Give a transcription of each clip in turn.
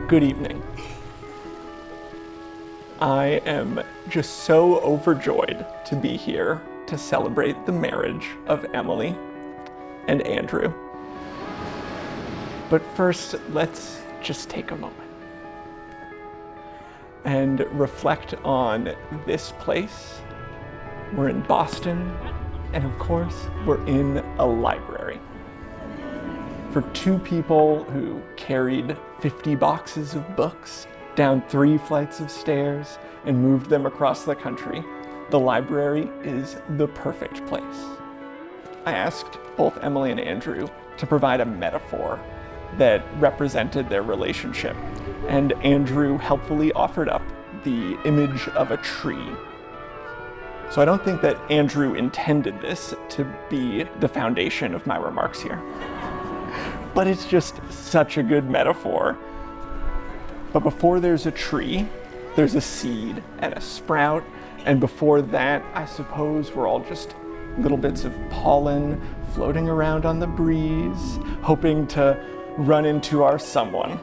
Good evening. I am just so overjoyed to be here to celebrate the marriage of Emily and Andrew. But first, let's just take a moment and reflect on this place. We're in Boston, and of course, we're in a library. For two people who carried 50 boxes of books down 3 flights of stairs and moved them across the country, the library is the perfect place. I asked both Emily and Andrew to provide a metaphor that represented their relationship, and Andrew helpfully offered up the image of a tree. So I don't think that Andrew intended this to be the foundation of my remarks here. But it's just such a good metaphor. But before there's a tree, there's a seed and a sprout, and before that, I suppose we're all just little bits of pollen floating around on the breeze, hoping to run into our someone.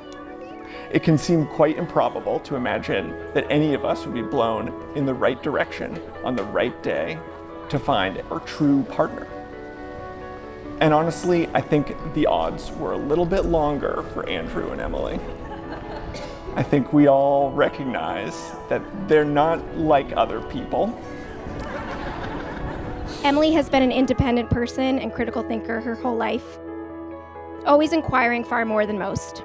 It can seem quite improbable to imagine that any of us would be blown in the right direction on the right day to find our true partner. And honestly, I think the odds were a little bit longer for Andrew and Emily. I think we all recognize that they're not like other people. Emily has been an independent person and critical thinker her whole life, always inquiring far more than most.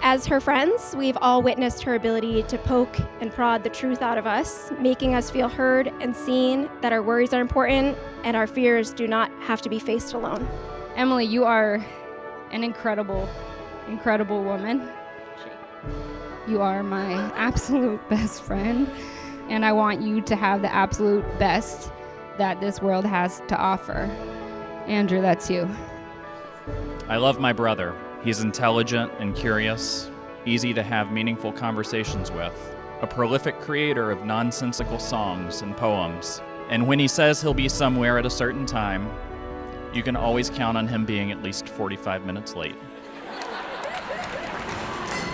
As her friends, we've all witnessed her ability to poke and prod the truth out of us, making us feel heard and seen, that our worries are important and our fears do not have to be faced alone. Emily, you are an incredible, incredible woman. You are my absolute best friend, and I want you to have the absolute best that this world has to offer. Andrew, that's you. I love my brother. He's intelligent and curious, easy to have meaningful conversations with, a prolific creator of nonsensical songs and poems. And when he says he'll be somewhere at a certain time, you can always count on him being at least 45 minutes late.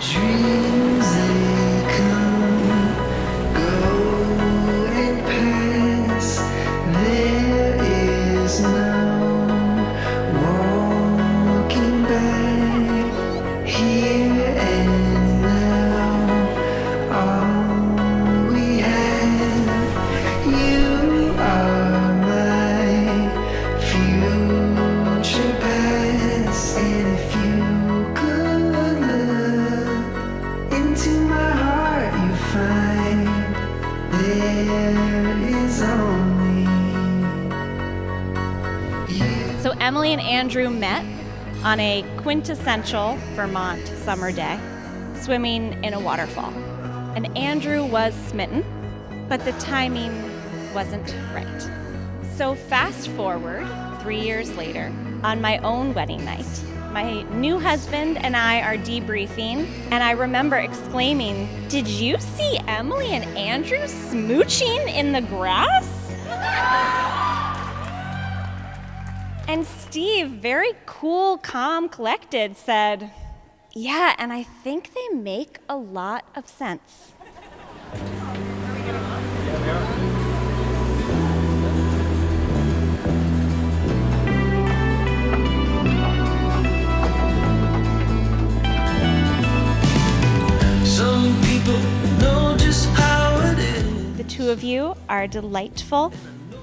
Dreams they come, go and pass. There is no walking back. Here and now, all we have. You are my future past, and if you could look into my heart, you find there is only you. So Emily and Andrew met on a quintessential Vermont summer day, swimming in a waterfall. And Andrew was smitten, but the timing wasn't right. So fast forward 3 years later, on my own wedding night, my new husband and I are debriefing, and I remember exclaiming, "Did you see Emily and Andrew smooching in the grass?" And Steve, very cool, calm, collected, said, "Yeah, and I think they make a lot of sense." Some people know just how it is. The two of you are delightful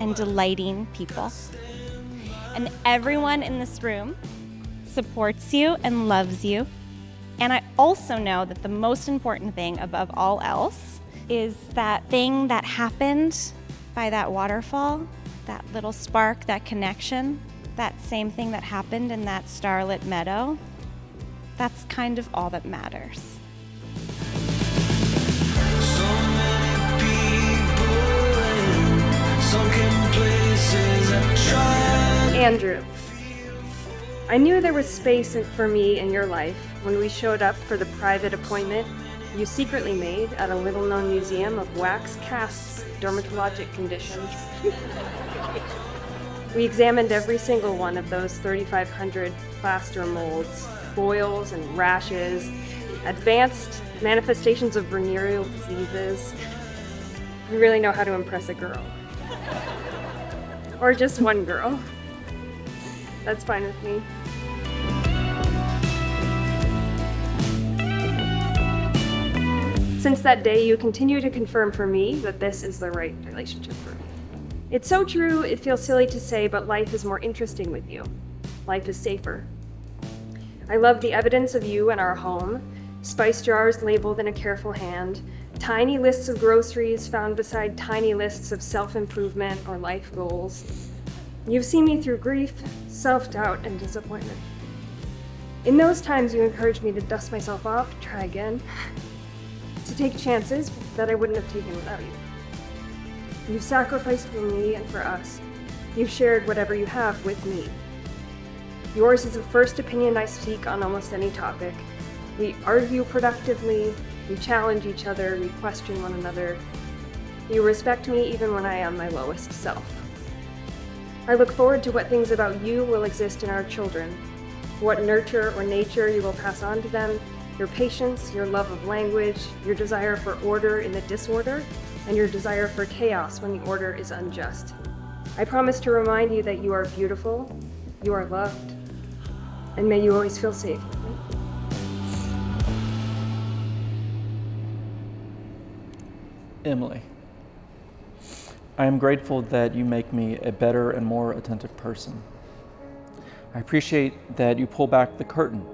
and delighting people. And everyone in this room supports you and loves you. And I also know that the most important thing above all else is that thing that happened by that waterfall, that little spark, that connection, that same thing that happened in that starlit meadow. That's kind of all that matters. So many people in sunken places have tried. Andrew, I knew there was space for me in your life when we showed up for the private appointment you secretly made at a little-known museum of wax casts, dermatologic conditions. We examined every single one of those 3,500 plaster molds, boils and rashes, advanced manifestations of venereal diseases. You really know how to impress a girl. Or just one girl. That's fine with me. Since that day, you continue to confirm for me that this is the right relationship for me. It's so true, it feels silly to say, but life is more interesting with you. Life is safer. I love the evidence of you in our home, spice jars labeled in a careful hand, tiny lists of groceries found beside tiny lists of self-improvement or life goals. You've seen me through grief, self-doubt, and disappointment. In those times, you encouraged me to dust myself off, try again, to take chances that I wouldn't have taken without you. You've sacrificed for me and for us. You've shared whatever you have with me. Yours is the first opinion I speak on almost any topic. We argue productively, we challenge each other, we question one another. You respect me even when I am my lowest self. I look forward to what things about you will exist in our children, what nurture or nature you will pass on to them, your patience, your love of language, your desire for order in the disorder, and your desire for chaos when the order is unjust. I promise to remind you that you are beautiful, you are loved, and may you always feel safe with me. Emily, I am grateful that you make me a better and more attentive person. I appreciate that you pull back the curtain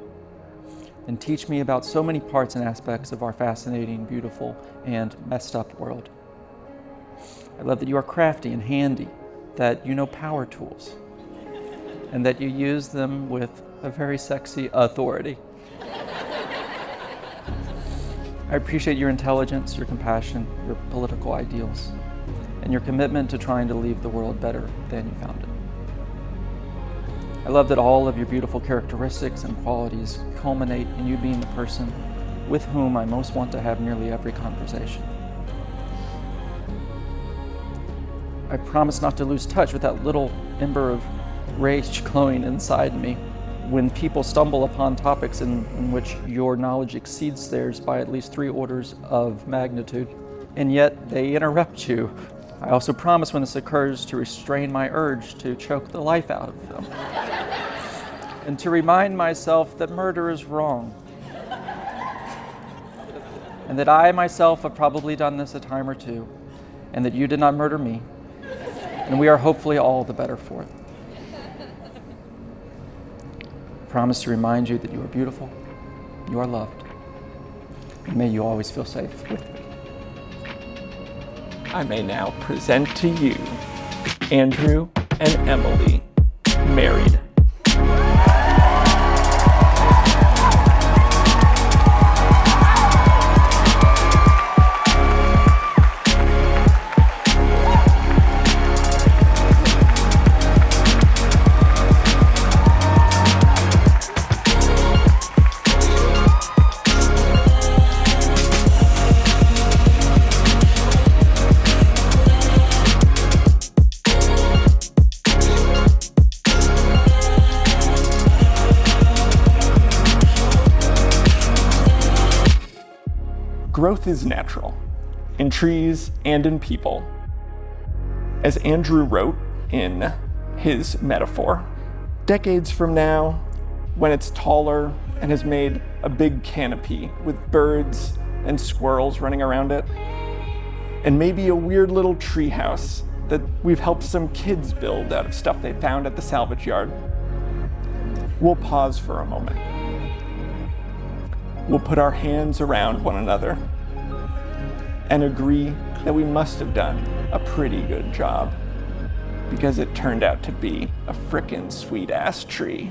and teach me about so many parts and aspects of our fascinating, beautiful, and messed up world. I love that you are crafty and handy, that you know power tools, and that you use them with a very sexy authority. I appreciate your intelligence, your compassion, your political ideals, and your commitment to trying to leave the world better than you found it. I love that all of your beautiful characteristics and qualities culminate in you being the person with whom I most want to have nearly every conversation. I promise not to lose touch with that little ember of rage glowing inside me when people stumble upon topics in which your knowledge exceeds theirs by at least 3 orders of magnitude, and yet they interrupt you. I also promise when this occurs to restrain my urge to choke the life out of them. And to remind myself that murder is wrong. And that I myself have probably done this a time or two, and that you did not murder me. And we are hopefully all the better for it. I promise to remind you that you are beautiful, you are loved, and may you always feel safe with me. I may now present to you Andrew and Emily, married. Growth is natural, in trees and in people. As Andrew wrote in his metaphor, decades from now, when it's taller and has made a big canopy with birds and squirrels running around it, and maybe a weird little tree house that we've helped some kids build out of stuff they found at the salvage yard, we'll pause for a moment. We'll put our hands around one another and agree that we must have done a pretty good job because it turned out to be a frickin' sweet-ass tree.